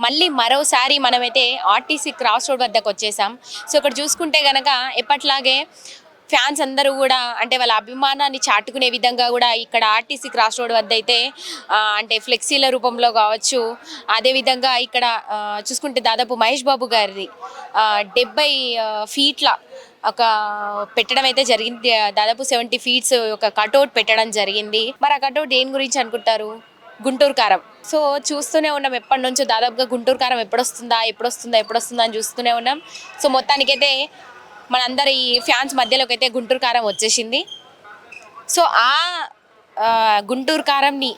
మళ్ళీ మరోసారి మనమైతే ఆర్టీసీ క్రాస్ రోడ్ వద్దకు వచ్చేసాం. సో ఇక్కడ చూసుకుంటే గనక ఎప్పట్లాగే ఫ్యాన్స్ అందరూ కూడా అంటే వాళ్ళ అభిమానాన్ని చాటుకునే విధంగా కూడా ఇక్కడ ఆర్టీసీ క్రాస్ రోడ్ వద్ద అయితే అంటే ఫ్లెక్సీల రూపంలో కావచ్చు, అదేవిధంగా ఇక్కడ చూసుకుంటే దాదాపు మహేష్ బాబు గారిది 70 ఫీట్ల ఒక పెట్టడం అయితే జరిగింది. దాదాపు 70 ఫీట్స్ ఒక కటౌట్ పెట్టడం జరిగింది. మరి ఆ కటౌట్ దేని గురించి అనుకుంటారు? గుంటూరు కారం. సో చూస్తూనే ఉన్నాం ఎప్పటి నుంచో, దాదాపుగా గుంటూరు కారం ఎప్పుడొస్తుందా అని చూస్తూనే ఉన్నాం. సో మొత్తానికైతే మనందరి ఫ్యాన్స్ మధ్యలోకి అయితే గుంటూరు కారం వచ్చేసింది. సో ఆ గుంటూరు కారంని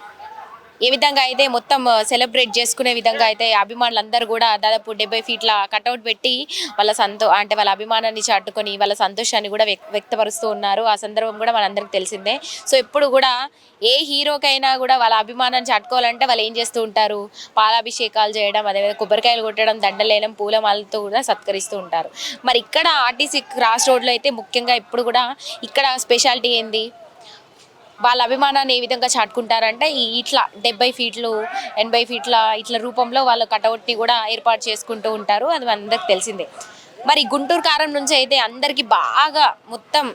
ఏ విధంగా అయితే మొత్తం సెలబ్రేట్ చేసుకునే విధంగా అయితే అభిమానులందరూ కూడా దాదాపు 70 ఫీట్ల కటౌట్ పెట్టి వాళ్ళ అభిమానాన్ని చాటుకొని వాళ్ళ సంతోషాన్ని కూడా వ్యక్తపరుస్తూ ఉన్నారు. ఆ సందర్భం కూడా మనందరికి తెలిసిందే. సో ఎప్పుడు కూడా ఏ హీరోకైనా కూడా వాళ్ళ అభిమానాన్ని చాటుకోవాలంటే వాళ్ళు ఏం చేస్తూ ఉంటారు? పాలాభిషేకాలు చేయడం, అదేవిధంగా కొబ్బరికాయలు కొట్టడం, దండలేయడం, పూలమాలతో కూడా సత్కరిస్తూ ఉంటారు. మరి ఇక్కడ ఆర్టీసీ క్రాస్ రోడ్లో అయితే ముఖ్యంగా ఇప్పుడు కూడా ఇక్కడ స్పెషాలిటీ ఏంది? వాళ్ళ అభిమానాన్ని ఏ విధంగా చాటుకుంటారంటే ఇట్లా 70 ఫీట్లు 80 ఫీట్ల ఇట్ల రూపంలో వాళ్ళ కటౌట్ని కూడా ఏర్పాటు చేసుకుంటూ ఉంటారు. అది అందరికి తెలిసిందే. మరి గుంటూరు కారం నుంచి అయితే అందరికీ బాగా మొత్తం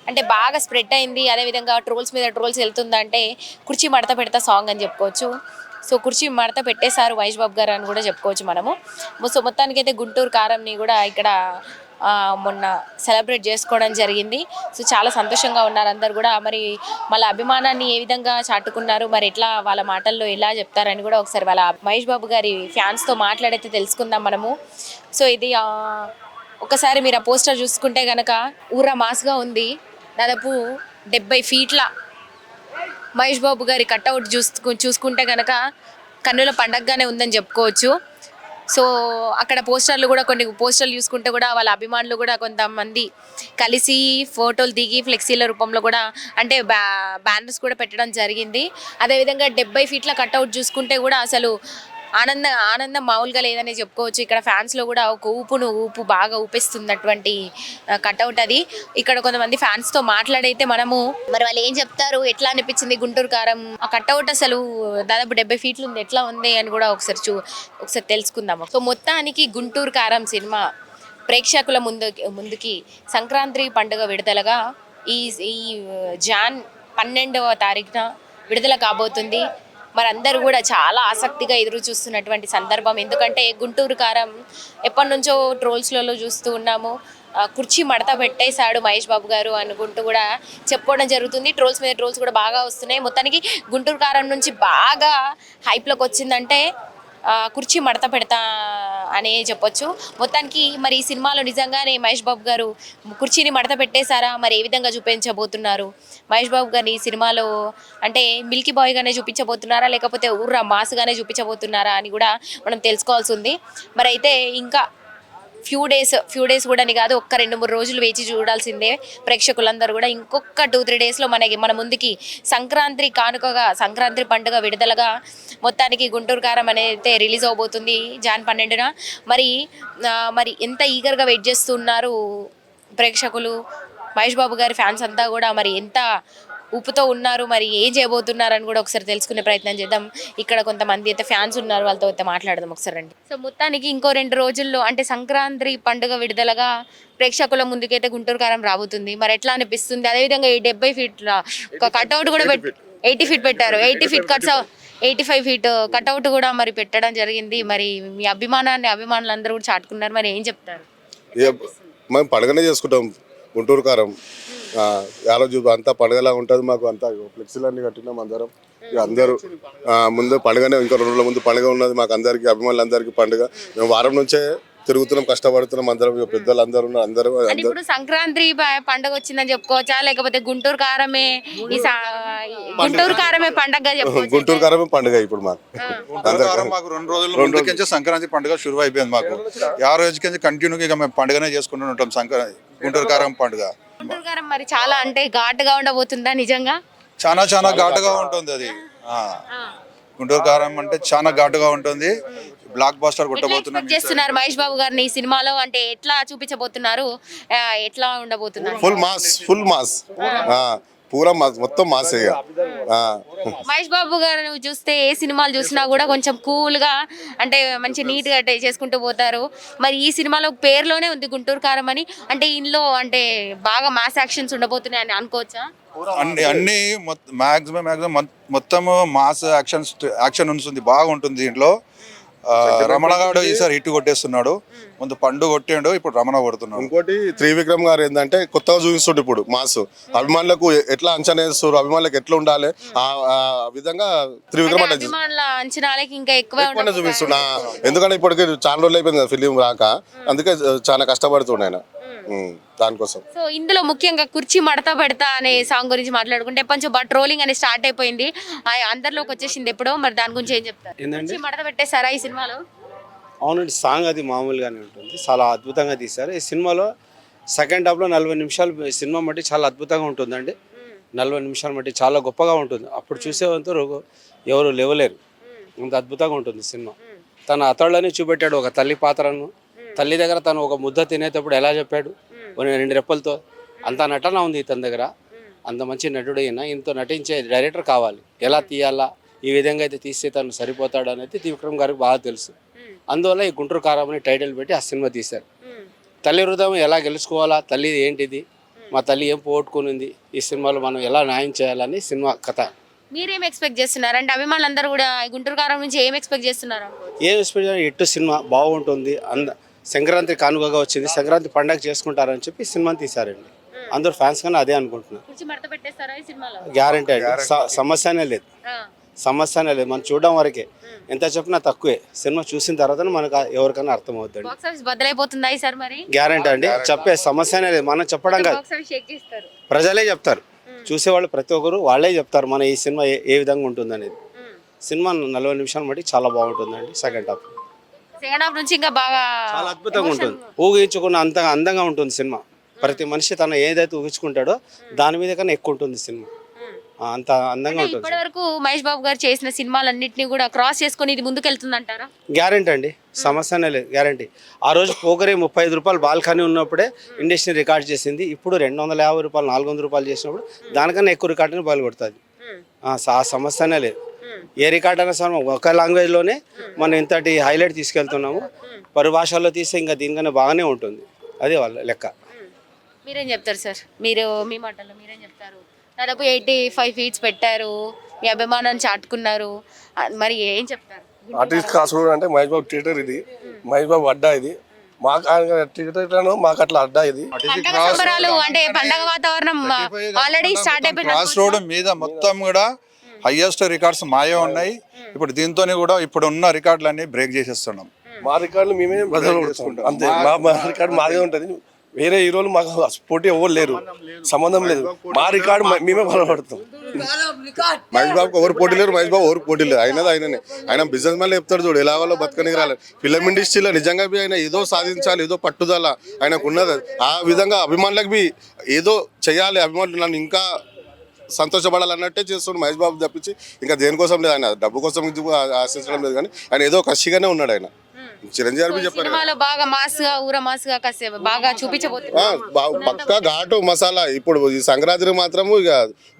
అంటే బాగా స్ప్రెడ్ అయింది. అదేవిధంగా ట్రోల్స్ మీద ట్రోల్స్ వెళ్తుందంటే కుర్చీ మడత పెడతా సాంగ్ అని చెప్పుకోవచ్చు. సో కుర్చీ మడత పెట్టేశారు మహేష్ బాబు గారు అని కూడా చెప్పుకోవచ్చు మనము. సో మొత్తానికైతే గుంటూరు కారంని కూడా ఇక్కడ మొన్న సెలబ్రేట్ చేసుకోవడం జరిగింది. సో చాలా సంతోషంగా ఉన్నారు అందరు కూడా. మరి వాళ్ళ అభిమానాన్ని ఏ విధంగా చాటుకున్నారు, మరి ఎట్లా వాళ్ళ మాటల్లో ఎలా చెప్తారని కూడా ఒకసారి వాళ్ళ మహేష్ బాబు గారి ఫ్యాన్స్తో మాట్లాడైతే తెలుసుకుందాం మనము. సో ఇది ఒకసారి మీరు ఆ పోస్టర్ చూసుకుంటే కనుక ఊరా మాస్గా ఉంది. దాదాపు 70 ఫీట్ల మహేష్ బాబు గారి కట్అవుట్ చూసుకుంటే కనుక కన్నుల పండగగానే ఉందని చెప్పుకోవచ్చు. సో అక్కడ కొన్ని పోస్టర్లు చూసుకుంటే కూడా వాళ్ళ అభిమానులు కూడా కొంతమంది కలిసి ఫోటోలు దిగి ఫ్లెక్సీల రూపంలో కూడా అంటే బ్యానర్స్ కూడా పెట్టడం జరిగింది. అదేవిధంగా 70 ఫీట్ల కట్అవుట్ చూసుకుంటే కూడా అసలు ఆనందం మామూలుగా లేదని చెప్పుకోవచ్చు. ఇక్కడ ఫ్యాన్స్లో కూడా ఒక ఊపు బాగా ఊపిస్తున్నటువంటి కట్అవుట్ అది. ఇక్కడ కొంతమంది ఫ్యాన్స్తో మాట్లాడైతే మనము మరి వాళ్ళు ఏం చెప్తారు, ఎట్లా అనిపించింది గుంటూరు కారం ఆ కట్అవుట్, అసలు దాదాపు 70 ఫీట్లు ఉంది, ఎట్లా ఉంది అని కూడా ఒకసారి తెలుసుకుందాము. సో మొత్తానికి గుంటూరు కారం సినిమా ప్రేక్షకుల ముందుకి సంక్రాంతి పండుగ విడుదలగా ఈ జాన్ 12వ తారీఖున విడుదల కాబోతుంది. మరి అందరూ కూడా చాలా ఆసక్తిగా ఎదురు చూస్తున్నటువంటి సందర్భం. ఎందుకంటే గుంటూరు కారం ఎప్పటి నుంచో ట్రోల్స్లలో చూస్తూ ఉన్నాము. కుర్చీ మడత పెట్టేశాడు మహేష్ బాబు గారు అనుకుంటూ కూడా చెప్పుకోవడం జరుగుతుంది. ట్రోల్స్ మీద ట్రోల్స్ కూడా బాగా వస్తున్నాయి. మొత్తానికి గుంటూరు కారం నుంచి బాగా హైప్లోకి వచ్చిందంటే కుర్చీ మడత పెడతా అనే చెప్పొచ్చు. మొత్తానికి మరి ఈ సినిమాలో నిజంగానే మహేష్ బాబు గారు కుర్చీని మడత పెట్టేశారా, మరి ఏ విధంగా చూపించబోతున్నారు మహేష్ బాబు గారిని ఈ సినిమాలో? అంటే మిల్కీ బాయ్గానే చూపించబోతున్నారా, లేకపోతే ఊర్రా మాస్గానే చూపించబోతున్నారా అని కూడా మనం తెలుసుకోవాల్సి ఉంది. మరి అయితే ఇంకా ఫ్యూ డేస్ కూడా కాదు, ఒక్క 2-3 రోజులు వేచి చూడాల్సిందే ప్రేక్షకులందరూ కూడా. ఇంకొక 2-3 డేస్లో మన ముందుకి సంక్రాంతి కానుకగా సంక్రాంతి పండుగ విడుదలగా మొత్తానికి గుంటూరు కారం అనేది రిలీజ్ అవబోతుంది జాన్ 12న. మరి ఎంత ఈగర్గా వెయిట్ చేస్తున్నారు ప్రేక్షకులు, మహేష్ బాబు గారి ఫ్యాన్స్ అంతా కూడా మరి ఎంత ఊపుతో ఉన్నారు, మరి ఏం చేయబోతున్నారు అని కూడా ఒకసారి తెలుసుకునే ప్రయత్నం చేద్దాం. ఇక్కడ కొంతమంది అయితే ఫ్యాన్స్ ఉన్నారు, వాళ్ళతో అయితే మాట్లాడదాం ఒకసారి రండి. సో మొత్తానికి ఇంకో 2 రోజుల్లో అంటే సంక్రాంతి పండుగ విడుదలగా ప్రేక్షకుల ముందుకైతే గుంటూరు కారం రాబోతుంది. మరి ఎట్లా అనిపిస్తుంది? అదేవిధంగా ఈ 70 ఫీట్ల ఒక కట్అవుట్ కూడా 80 ఫీట్ పెట్టారు, 80 ఫీట్ కట్స్ 85 ఫీట్ కట్అవుట్ కూడా మరి పెట్టడం జరిగింది. మరి మీ అభిమానులందరూ కూడా చాటుకున్నారు, మరి ఏం చెప్తారు? మేము పండుగనే చేసుకుంటాం గుంటూరు కారం. అంతా పండుగలా ఉంటుంది మాకు. అంతా ఫ్లెక్సీలన్నీ కట్టినాం అందరం. అందరూ ముందు పండుగనే, ఇంకా 2 రోజుల ముందు పండుగ ఉన్నది మాకు అందరికి, అభిమానులందరికీ పండుగ. మేము వారం నుంచే తిరుగుతున్నాం, కష్టపడుతున్నాం అందరం, పెద్దలు అందరూ. ఇప్పుడు సంక్రాంతి పండుగ వచ్చిందని చెప్పుకోవచ్చా, లేకపోతే గుంటూరు కారమే పండుగ? గుంటూరు కారమే పండుగ ఇప్పుడు మాకు. మాకు 2 రోజుల ముందుకే సంక్రాంతి పండుగ షురు అయిపోయింది మాకు. ఆ రోజుకి కంటిన్యూగా మేము పండుగనే చేసుకుంటూ ఉంటాం సంక్రాంతి గుంటూరు కారం పండుగ. గుంటూరు కారం మరి చాలా అంటే ఘాటుగా ఉండబోతుందా నిజంగా? చాలా ఘాటుగా ఉంటుంది అది. గుంటూరు కారం అంటే చాలా ఘాటుగా ఉంటుంది. బ్లాక్ బాస్టర్ కొట్టబోతున్నారు చేస్తున్నారు మహేష్ బాబు గారిని ఈ సినిమాలో, అంటే ఎట్లా చూపించబోతున్నారు, ఎట్లా ఉండబోతున్నారు? ఫుల్ మాస్ పూరా మొత్తం మాసే ఇక. ఆ. మహేష్ బాబు గారు నువ్వు చూస్తే ఏ సినిమాలు చూసినా కూడా కొంచెం కూల్గా అంటే మంచి నీట్గా చేసుకుంటూ పోతారు. మరి ఈ సినిమాలో పేరులోనే ఉంది గుంటూరు కారం అని, అంటే ఇందులో అంటే బాగా మాస్ యాక్షన్స్ ఉండబోతున్నాయి అని అనుకోవచ్చా? అన్ని మ్యాక్సిమం మొత్తము మాస్ యాక్షన్ ఉంటుంది, బాగుంటుంది దీంట్లో. రమణ గారు ఈసారి హిట్ కొట్టేస్తున్నాడు. ముందు పండు కొట్టిండు, ఇప్పుడు రమణ కొడుతున్నాడు. ఇంకోటి త్రివిక్రమ్ గారు ఏంటంటే కొత్తగా చూపిస్తుండే ఇప్పుడు మాస్ అభిమానులకు ఎట్లా అంచనా వేస్తారు, అభిమానులకు ఎట్లా ఉండాలి ఆ విధంగా త్రివిక్రమ్ అంటే అభిమానుల అంచనాలకి ఇంకా ఎక్కువ చూపిస్తున్నా. ఎందుకంటే ఇప్పటికి చాలా రోజులు అయిపోయింది కదా ఫిలిం రాక, అందుకే చాలా కష్టపడుతుండే ఆయన దానికోసం. సో ఇందులో ముఖ్యంగా కుర్చీ మడత పెడతా అనే సాంగ్ గురించి మాట్లాడుకుంటే కొంచెం ట్రోలింగ్ అనేది స్టార్ట్ అయిపోయింది, అందరిలోకి వచ్చేసింది ఎప్పుడో. మరి దాని గురించి ఏం చెప్తారు? కుర్చీ మడత పెట్టేశారా ఈ సినిమాలో? అవునండి, సాంగ్ అది మామూలుగానే ఉంటుంది, చాలా అద్భుతంగా తీశారు. ఈ సినిమాలో సెకండ్ హాఫ్లో 40 నిమిషాలు సినిమా మట్టి చాలా అద్భుతంగా ఉంటుందండి. 40 నిమిషాలు మట్టి చాలా గొప్పగా ఉంటుంది. అప్పుడు చూసేవంతా ఎవరు లేవలేరు, అంత అద్భుతంగా ఉంటుంది సినిమా. తన అతళ్ళని చూపెట్టాడు, ఒక తల్లి పాత్రను. తల్లి దగ్గర తను ఒక ముద్ద తినేటప్పుడు ఎలా చెప్పాడు, 2 రెప్పలతో. అంత నటన ఉంది ఇతని దగ్గర, అంత మంచి నటుడు అయినా. ఇంత నటించే డైరెక్టర్ కావాలి, ఎలా తీయాలా, ఈ విధంగా అయితే తీస్తే తను సరిపోతాడు అనేది త్రివిక్రమ్ గారికి బాగా తెలుసు. అందువల్ల ఈ గుంటూరు కారం అని టైటిల్ పెట్టి ఆ సినిమా తీశారు. తల్లి హృదయం ఎలా గెలుచుకోవాలా, తల్లి ఏంటిది, మా తల్లి ఏం పోగొట్టుకునింది, ఈ సినిమాలో మనం ఎలా న్యాయం చేయాలని సినిమా కథ. మీరేం ఎక్స్పెక్ట్ చేస్తున్నారు? అంటే అభిమానులందరూ కూడా గుంటూరు కారం నుంచి ఏం ఎక్స్పెక్ట్ చేస్తున్నారు? ఏం ఎక్స్పెక్ట్ ఇట్టు సినిమా బాగుంటుంది. సంక్రాంతి కానుకగా వచ్చింది, సంక్రాంతి పండగ చేసుకుంటారని చెప్పి సినిమాని తీశారండి. అందరూ ఫ్యాన్స్ కానీ అదే అనుకుంటున్నారు. కుర్చీ మడత పెట్టేస్తారా ఈ సినిమాలో? గ్యారంటీ అండి, సమస్యనే లేదు, సమస్యనే లేదు. మనం చూడడం వరకే, ఎంత చెప్పినా తక్కువే. సినిమా చూసిన తర్వాత మనకు ఎవరికైనా అర్థం అవుతుంది. బాక్స్ ఆఫీస్ బద్దలైపోతుందా ఈసారి మరి? గ్యారంటీ అండి, చెప్పే సమస్యనే లేదు. మనం చెప్పడం కాదు, బాక్స్ ఆఫీస్ షేక్ చేస్తారు, ప్రజలే చెప్తారు. చూసేవాళ్ళు ప్రతి ఒక్కరు వాళ్ళే చెప్తారు మన ఈ సినిమా ఏ విధంగా ఉంటుంది అనేది. సినిమా 40 నిమిషాలు బట్టి చాలా బాగుంటుందండి. సెకండ్ హాఫ్ నుంచి ఇంకా బాగా చాలా అద్భుతంగా ఉంటుంది. ఊహించుకున్న అంత అందంగా ఉంటుంది సినిమా. ప్రతి మనిషి తన ఏదైతే ఊహించుకుంటాడో దాని మీద కన్నా ఎక్కువ ఉంటుంది సినిమా, అంత అందంగా ఉంటుంది. ఇప్పటి వరకు మహేష్ బాబు గారు చేసిన సినిమాలన్నింటినీ కూడా క్రాస్ చేసుకొని ఇది ముందుకెళ్తుందంటారా? గ్యారంటీ అండి, సమస్యనే లేదు, గ్యారంటీ. ఆ రోజు పోకరే 35 రూపాయలు బాల్కనీ ఉన్నప్పుడే ఇండస్ట్రీ రికార్డ్ చేసింది. ఇప్పుడు 250 రూపాయలు 400 రూపాయలు చేసినప్పుడు దానికన్నా ఎక్కువ రికార్డుని బయలుకొడుతుంది. ఆ సమస్యనే లేదు. ఏ రికార్డ్ అయినా సరే ఒక లాంగ్వేజ్లోనే మనం ఇంతటి హైలైట్ తీసుకెళ్తున్నాము. పరిభాషల్లో తీస్తే ఇంకా దీనికన్నా బాగానే ఉంటుంది, అదే వాళ్ళ లెక్క. మీరేం చెప్తారు సార్? మీరు మీ మాటల్లో మీరేం చెప్తారు? దాదాపు 85 ఫీట్స్ పెట్టారు, మీ అభిమానాన్ని చాటుకున్నారు, మరి ఏం చెప్తారు? ఆర్టిస్ట్ కాసుడు అంటే మహేష్ బాబు థియేటర్, ఇది మహేష్ బాబు అడ్డా, ఇది మాకు థియేటర్ మాకు అట్లా అడ్డా. ఇది పండగ సంబరాలు అంటే పండగ వాతావరణం ఆల్రెడీ స్టార్ట్ అయిపోయింది. క్రాస్ రోడ్ మీద మొత్తం కూడా హైయెస్ట్ రికార్డ్స్ మాయే ఉన్నాయి. ఇప్పుడు దీంతో కూడా ఇప్పుడు ఉన్న రికార్డులన్నీ బ్రేక్ చేసేస్తున్నాం. మా రికార్డులు మేమే బదులు కొట్టుకుంటాం అంతే. మా రికార్డు మాదే ఉంటుంది, వేరే హీరోలు మాకు పోటీ ఎవరు లేరు, సంబంధం లేదు. మా రికార్డు మేమే బలపడతాం. మహేష్ బాబుకి ఎవరు పోటీ లేరు, మహేష్ బాబు ఎవరు పోటీ లేరు. ఆయననే ఆయన బిజినెస్ మ్యాన్ చెప్తాడు చూడు, ఎలా వాళ్ళో బతకనికి రాలేదు. ఫిలిం ఇండస్ట్రీలో నిజంగా ఆయన ఏదో సాధించాలి, ఏదో పట్టుదల ఆయనకు ఉన్నది. ఆ విధంగా అభిమానులకు ఏదో చేయాలి, అభిమానులు నన్ను ఇంకా సంతోషపడాలన్నట్టే చేస్తున్నాడు మహేష్ బాబు తప్పించి ఇంకా దేనికోసం లేదు. ఆయన డబ్బు కోసం ఆశించడం లేదు, కానీ ఆయన ఏదో కసిగానే ఉన్నాడు. ఆయన చిరంజీవి గారు చెప్పారు సినిమాలో బాగా మాస్గా ఊర మాస్గా కాసేపు బాగా చూపించబోతున్నారు. పక్కా ఘాటు మసాలా. ఇప్పుడు ఈ సంక్రాంతికి మాత్రము ఇక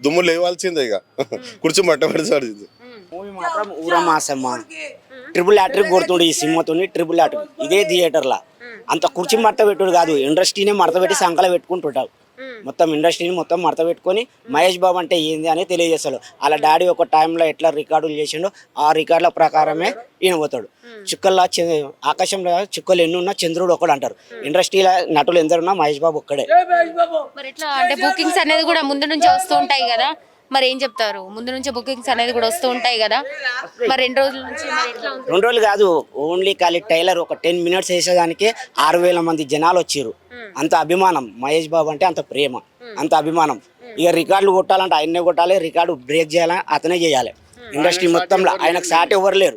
దుమ్ము లేవాల్సిందే, ఇక కుర్చీ మట్టబడి మూవీ మాత్రం ఊర మాసమ్మ ట్రిపుల్ యాట్రిక్ కొడుతుండే ఈ సినిమాతో. ట్రిపుల్ యాట్రిక్ ఇదే థియేటర్లా అంత కుర్చీ మడత పెట్టుడు కాదు, ఇండస్ట్రీనే మడత పెట్టి సంకల పెట్టుకుంటుంటావు. మొత్తం ఇండస్ట్రీని మొత్తం మడత పెట్టుకొని మహేష్ బాబు అంటే ఏంది అని తెలియజేస్తాడు. అలా డాడీ ఒక టైంలో ఎట్లా రికార్డులు చేసిండో ఆ రికార్డుల ప్రకారమే ఈయన పోతాడు. చుక్కల్లో ఆకాశంలో చుక్కలు ఎన్ని ఉన్నా చంద్రుడు ఒకడు అంటారు. ఇండస్ట్రీలో నటులు ఎందరున్నా మహేష్ బాబు ఒక్కడే. మరి ఎట్లా అంటే బుకింగ్స్ అనేది కూడా ముందు నుంచి వస్తూ ఉంటాయి కదా, మరి ఏం చెప్తారు? ముందు నుంచి బుకింగ్స్ అనేది కూడా వస్తూ ఉంటాయి కదా, మరి 2 రోజుల నుంచి మరి ఎట్లా ఉంది? 2 రోజులు కాదు, ఓన్లీ ఖాళీ టైలర్ ఒక 10 మినిట్స్ వేసేదానికి 6,000 మంది జనాలు వచ్చారు. అంత అభిమానం మహేష్ బాబు అంటే, అంత ప్రేమ, అంత అభిమానం. ఇక రికార్డులు కొట్టాలంటే ఆయన్నే కొట్టాలి, రికార్డు బ్రేక్ చేయాలని అతనే చేయాలి. ఇండస్ట్రీ మొత్తంలో ఆయనకు సాటి ఎవరు లేరు.